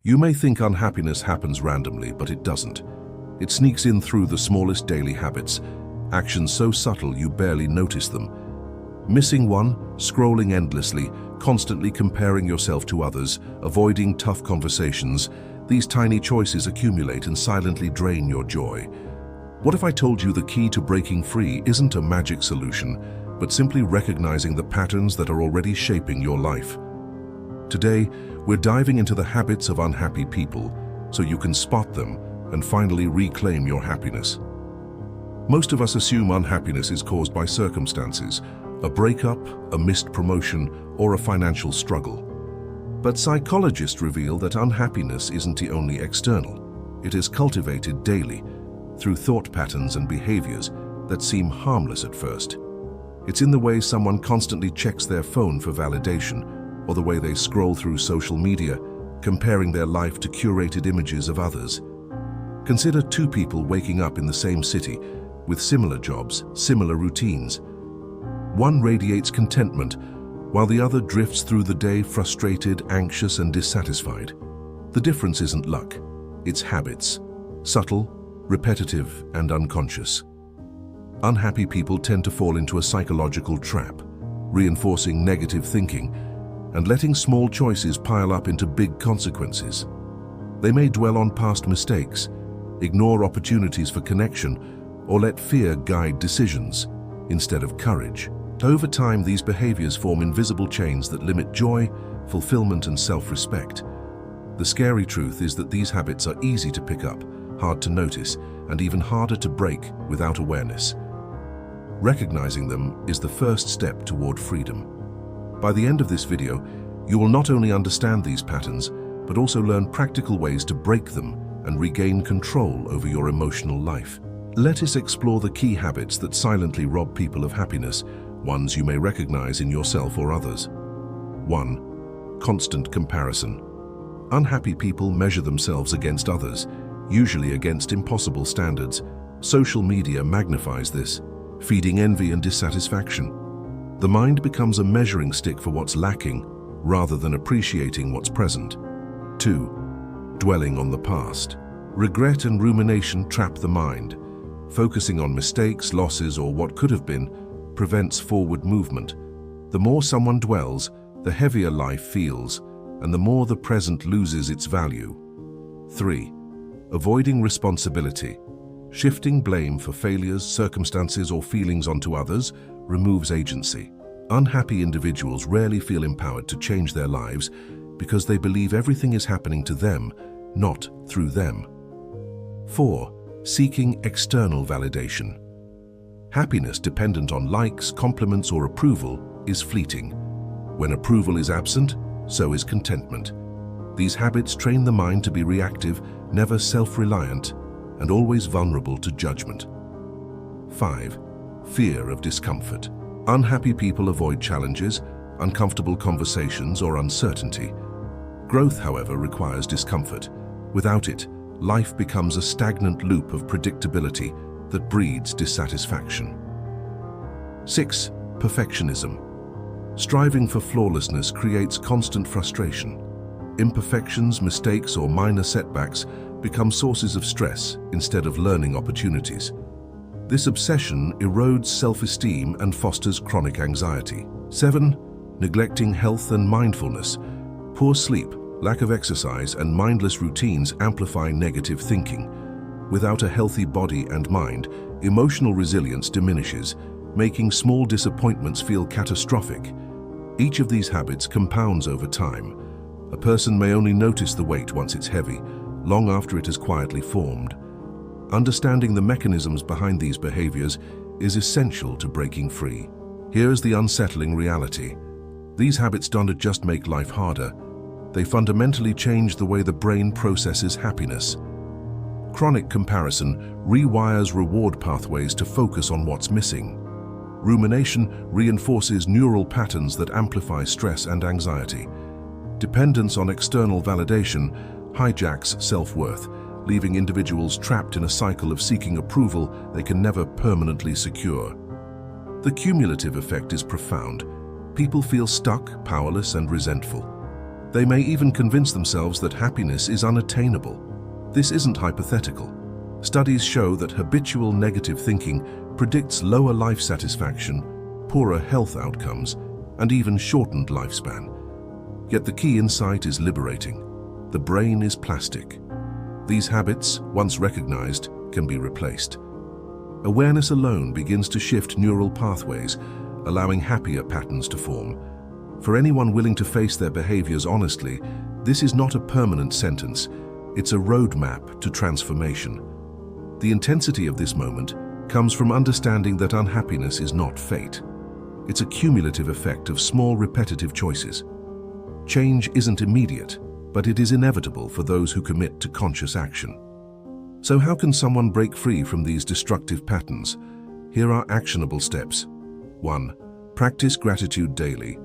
You may think unhappiness happens randomly, but it doesn't. It sneaks in through the smallest daily habits, actions so subtle you barely notice them. Missing one, scrolling endlessly, constantly comparing yourself to others, avoiding tough conversations, these tiny choices accumulate and silently drain your joy. What if I told you the key to breaking free isn't a magic solution, but simply recognizing the patterns that are already shaping your life? Today, we're diving into the habits of unhappy people so you can spot them and finally reclaim your happiness. Most of us assume unhappiness is caused by circumstances, a breakup, a missed promotion, or a financial struggle. But psychologists reveal that unhappiness isn't the only external. It is cultivated daily through thought patterns and behaviors that seem harmless at first. It's in the way someone constantly checks their phone for validation, or the way they scroll through social media, comparing their life to curated images of others. Consider two people waking up in the same city, with similar jobs, similar routines. One radiates contentment, while the other drifts through the day frustrated, anxious, and dissatisfied. The difference isn't luck, it's habits, subtle, repetitive, and unconscious. Unhappy people tend to fall into a psychological trap, reinforcing negative thinking and letting small choices pile up into big consequences. They may dwell on past mistakes, ignore opportunities for connection, or let fear guide decisions instead of courage. Over time, these behaviors form invisible chains that limit joy, fulfillment, and self-respect. The scary truth is that these habits are easy to pick up, hard to notice, and even harder to break without awareness. Recognizing them is the first step toward freedom. By the end of this video, you will not only understand these patterns, but also learn practical ways to break them and regain control over your emotional life. Let us explore the key habits that silently rob people of happiness, ones you may recognize in yourself or others. 1. Constant comparison. Unhappy people measure themselves against others, usually against impossible standards. Social media magnifies this, feeding envy and dissatisfaction. The mind becomes a measuring stick for what's lacking, rather than appreciating what's present. 2. Dwelling on the past. Regret and rumination trap the mind. Focusing on mistakes, losses, or what could have been prevents forward movement. The more someone dwells, the heavier life feels, and the more the present loses its value. 3. Avoiding responsibility. Shifting blame for failures, circumstances, or feelings onto others removes agency. Unhappy individuals rarely feel empowered to change their lives because they believe everything is happening to them, not through them. 4. Seeking external validation. Happiness dependent on likes, compliments, or approval is fleeting. When approval is absent, so is contentment. These habits train the mind to be reactive, never self-reliant, and always vulnerable to judgment. 5. Fear of discomfort. Unhappy people avoid challenges, uncomfortable conversations, or uncertainty. Growth, however, requires discomfort. Without it, life becomes a stagnant loop of predictability that breeds dissatisfaction. 6. Perfectionism. Striving for flawlessness creates constant frustration. Imperfections, mistakes, or minor setbacks become sources of stress instead of learning opportunities. This obsession erodes self-esteem and fosters chronic anxiety. 7. Neglecting health and mindfulness. Poor sleep, lack of exercise, and mindless routines amplify negative thinking. Without a healthy body and mind, emotional resilience diminishes, making small disappointments feel catastrophic. Each of these habits compounds over time. A person may only notice the weight once it's heavy, long after it has quietly formed. Understanding the mechanisms behind these behaviors is essential to breaking free. Here's the unsettling reality. These habits don't just make life harder, they fundamentally change the way the brain processes happiness. Chronic comparison rewires reward pathways to focus on what's missing. Rumination reinforces neural patterns that amplify stress and anxiety. Dependence on external validation hijacks self-worth, leaving individuals trapped in a cycle of seeking approval they can never permanently secure. The cumulative effect is profound. People feel stuck, powerless, and resentful. They may even convince themselves that happiness is unattainable. This isn't hypothetical. Studies show that habitual negative thinking predicts lower life satisfaction, poorer health outcomes, and even shortened lifespan. Yet the key insight is liberating. The brain is plastic. These habits, once recognized, can be replaced. Awareness alone begins to shift neural pathways, allowing happier patterns to form. For anyone willing to face their behaviors honestly, this is not a permanent sentence. It's a roadmap to transformation. The intensity of this moment comes from understanding that unhappiness is not fate. It's a cumulative effect of small, repetitive choices. Change isn't immediate, but it is inevitable for those who commit to conscious action. So how can someone break free from these destructive patterns? Here are actionable steps. 1. Practice gratitude daily.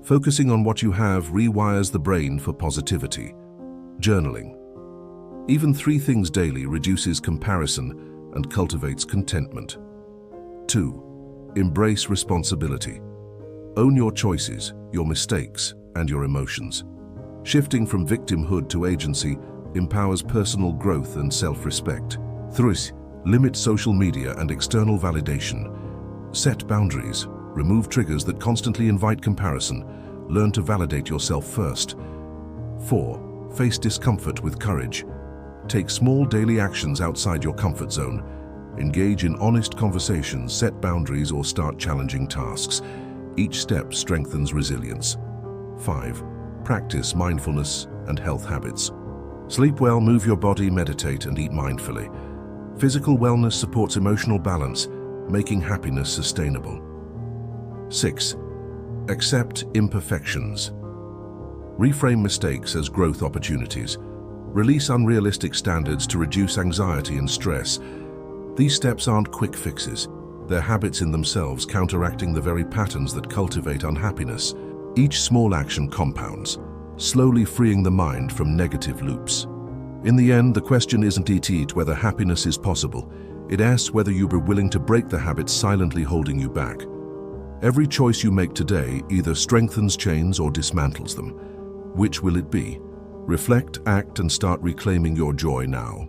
Focusing on what you have rewires the brain for positivity. Journaling. Even 3 things daily reduces comparison and cultivates contentment. 2. Embrace responsibility. Own your choices, your mistakes, and your emotions. Shifting from victimhood to agency empowers personal growth and self-respect. 3. Limit social media and external validation. Set boundaries. Remove triggers that constantly invite comparison. Learn to validate yourself first. 4. Face discomfort with courage. Take small daily actions outside your comfort zone. Engage in honest conversations, set boundaries, or start challenging tasks. Each step strengthens resilience. 5. Practice mindfulness and health habits. Sleep well, move your body, meditate, and eat mindfully. Physical wellness supports emotional balance, making happiness sustainable. 6. Accept imperfections. Reframe mistakes as growth opportunities. Release unrealistic standards to reduce anxiety and stress. These steps aren't quick fixes. They're habits in themselves, counteracting the very patterns that cultivate unhappiness. Each small action compounds, slowly freeing the mind from negative loops. In the end, the question isn't whether happiness is possible. It asks whether you are willing to break the habits silently holding you back. Every choice you make today either strengthens chains or dismantles them. Which will it be? Reflect, act, and start reclaiming your joy now.